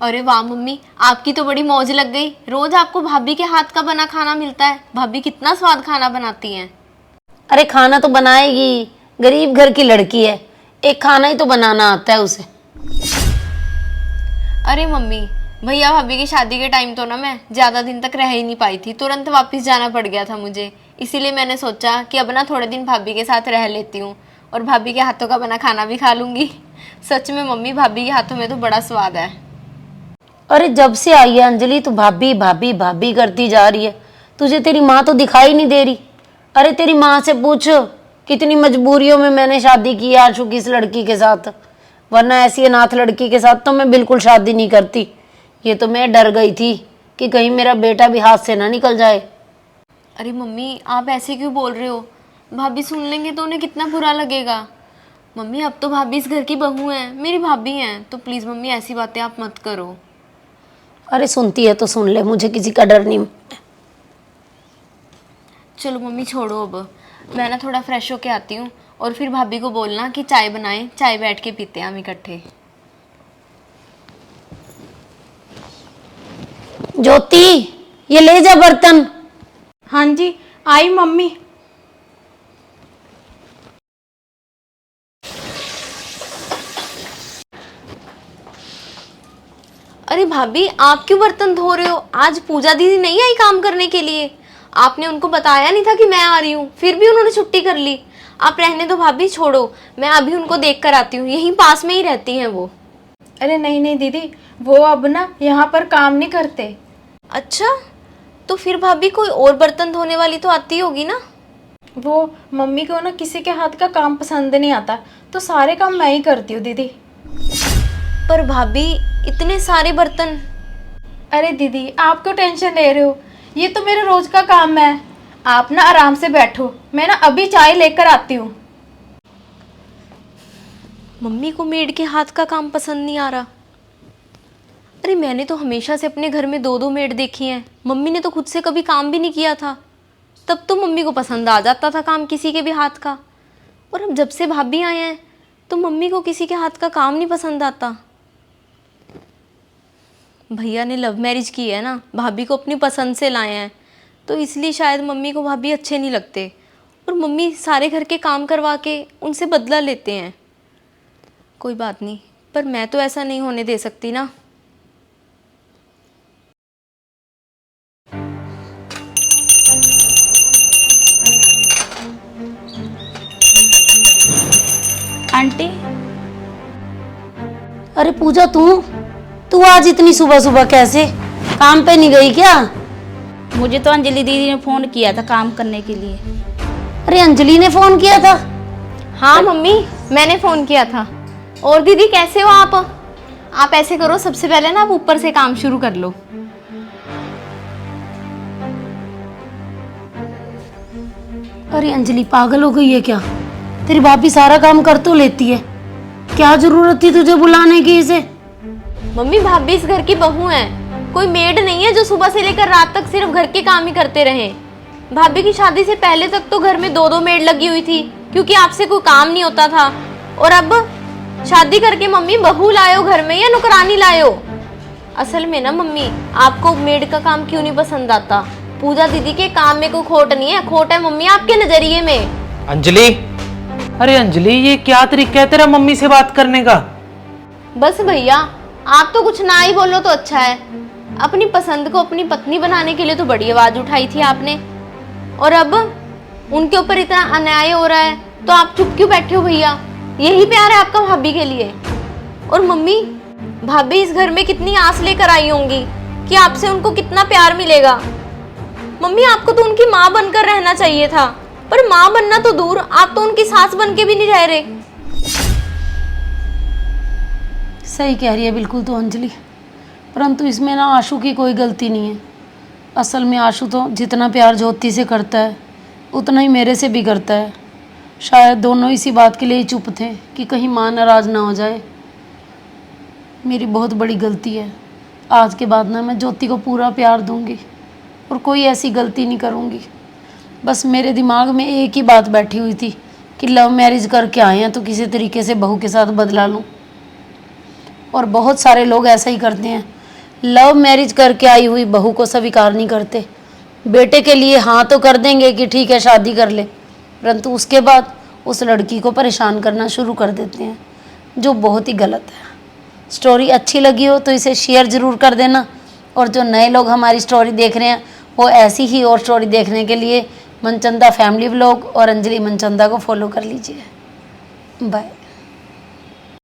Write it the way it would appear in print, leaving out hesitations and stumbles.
अरे वाह मम्मी, आपकी तो बड़ी मौज लग गई। रोज आपको भाभी के हाथ का बना खाना मिलता है। भाभी कितना स्वाद खाना बनाती हैं। अरे खाना तो बनाएगी, गरीब घर की लड़की है, एक खाना ही तो बनाना आता है उसे। अरे मम्मी, भैया भाभी की शादी के टाइम तो ना मैं ज़्यादा दिन तक रह ही नहीं पाई थी, तुरंत वापस जाना पड़ गया था मुझे। इसीलिए मैंने सोचा कि अब ना थोड़े दिन भाभी के साथ रह लेती हूँ और भाभी के हाथों का बना खाना भी खा लूँगी। सच में मम्मी, भाभी के हाथों में तो बड़ा स्वाद है। अरे जब से आई है अंजलि तू भाभी भाभी भाभी करती जा रही है, तुझे तेरी माँ तो दिखाई नहीं दे रही। अरे तेरी माँ से पूछ कितनी मजबूरियों में मैंने शादी की है आशु की इस लड़की के साथ, वरना ऐसी अनाथ लड़की के साथ तो मैं बिल्कुल शादी नहीं करती। ये तो मैं डर गई थी कि कहीं मेरा बेटा भी हाथ से ना निकल जाए। अरे मम्मी, आप ऐसे क्यों बोल रहे हो? भाभी सुन लेंगे तो उन्हें कितना बुरा लगेगा। मम्मी, अब तो भाभी इस घर की बहू हैं, मेरी भाभी हैं, तो प्लीज़ मम्मी ऐसी बातें आप मत करो। अरे सुनती है तो सुन ले, मुझे किसी का डर नहीं। चलो मम्मी छोड़ो, अब मैं ना थोड़ा फ्रेश होके आती हूँ और फिर भाभी को बोलना कि चाय बनाएं, चाय बैठ के पीते हैं हम इकट्ठे। ज्योति, ये ले जा बर्तन। हाँ जी, आई मम्मी। अरे भाभी, आप क्यों बर्तन धो रहे हो? आज पूजा दीदी नहीं आई काम करने के लिए? आपने उनको बताया नहीं था कि मैं आ रही हूँ, फिर भी उन्होंने छुट्टी कर ली। आप रहने दो भाभी, छोड़ो, मैं अभी उनको देख कर आती हूँ, यहीं पास में ही रहती हैं वो। अरे नहीं नहीं दीदी, वो अब ना यहाँ पर काम नहीं करते। अच्छा, तो फिर भाभी कोई और बर्तन धोने वाली तो आती होगी ना? वो मम्मी को ना किसी के हाथ का काम पसंद नहीं आता, तो सारे काम मैं ही करती हूँ दीदी। पर भाभी, इतने सारे बर्तन। अरे दीदी, आप क्यों टेंशन ले रहे हो? ये तो मेरा रोज का काम है। आप ना आराम से बैठो, मैं ना अभी चाय लेकर आती हूँ। मम्मी को मेड के हाथ का काम पसंद नहीं आ रहा। अरे मैंने तो हमेशा से अपने घर में दो दो मेड देखी हैं। मम्मी ने तो खुद से कभी काम भी नहीं किया था, तब तो मम्मी को पसंद आ जाता था काम किसी के भी हाथ का। और अब जब से भाभी आए हैं तो मम्मी को किसी के हाथ का काम नहीं पसंद आता। भैया ने लव मैरिज की है ना, भाभी को अपनी पसंद से लाए हैं, तो इसलिए शायद मम्मी को भाभी अच्छे नहीं लगते और मम्मी सारे घर के काम करवा के उनसे बदला लेते हैं। कोई बात नहीं, पर मैं तो ऐसा नहीं होने दे सकती ना। आंटी, अरे पूजा, तू तू आज इतनी सुबह सुबह कैसे? काम पे नहीं गई क्या? मुझे तो अंजलि दीदी ने फोन किया था काम करने के लिए। अरे अंजलि ने फोन किया था? हाँ मम्मी, मैंने फ़ोन किया था। और दीदी कैसे हो आप? आप ऐसे करो, सबसे पहले ना आप ऊपर से काम शुरू कर लो। अरे अंजलि पागल हो गई है क्या? तेरी भाभी सारा काम कर तो लेती है, क्या जरूरत थी तुझे बुलाने की इसे? मम्मी, भाभी इस घर की बहू हैं, कोई मेड नहीं है जो सुबह से लेकर रात तक सिर्फ घर के काम ही करते रहे। भाभी की शादी से पहले तक तो घर में दो दो मेड लगी हुई थी, क्योंकि आपसे कोई काम नहीं होता था। और अब शादी करके मम्मी बहू लाए हो घर में या नौकरानी लाए हो? असल में ना मम्मी, आपको मेड का काम क्यों नहीं पसंद आता? पूजा दीदी के काम में कोई खोट नहीं है, खोट है मम्मी आपके नजरिए में। अंजलि, अरे अंजलि, ये क्या तरीका है तेरा मम्मी से बात करने का? बस भैया, आप तो कुछ ना ही बोलो तो अच्छा है। अपनी पसंद को अपनी पत्नी बनाने के लिए तो बड़ी आवाज उठाई थी आपने, और अब उनके ऊपर इतना अन्याय हो रहा है तो आप चुप क्यों बैठे हो भैया? यही प्यार है आपका भाभी के लिए? और मम्मी, भाभी इस घर में कितनी आस लेकर आई होंगी कि आपसे उनको कितना प्यार मिलेगा। मम्मी, आपको तो उनकी माँ बनकर रहना चाहिए था, पर माँ बनना तो दूर, आप तो उनकी सास बन के भी नहीं रह रहे। सही कह रही है बिल्कुल तो अंजलि, परंतु इसमें ना आशु की कोई गलती नहीं है। असल में आशु तो जितना प्यार ज्योति से करता है उतना ही मेरे से भी करता है। शायद दोनों इसी बात के लिए ही चुप थे कि कहीं माँ नाराज़ ना हो जाए। मेरी बहुत बड़ी गलती है। आज के बाद ना मैं ज्योति को पूरा प्यार दूंगी और कोई ऐसी गलती नहीं करूंगी। बस मेरे दिमाग में एक ही बात बैठी हुई थी कि लव मैरिज करके आए हैं तो किसी तरीके से बहू के साथ बदला लूं, और बहुत सारे लोग ऐसा ही करते हैं। लव मैरिज करके आई हुई बहू को स्वीकार नहीं करते। बेटे के लिए हाँ तो कर देंगे कि ठीक है शादी कर ले, परंतु उसके बाद उस लड़की को परेशान करना शुरू कर देते हैं, जो बहुत ही गलत है। स्टोरी अच्छी लगी हो तो इसे शेयर ज़रूर कर देना, और जो नए लोग हमारी स्टोरी देख रहे हैं वो ऐसी ही और स्टोरी देखने के लिए मनचंदा फैमिली व्लॉग और अंजलि मनचंदा को फॉलो कर लीजिए। बाय।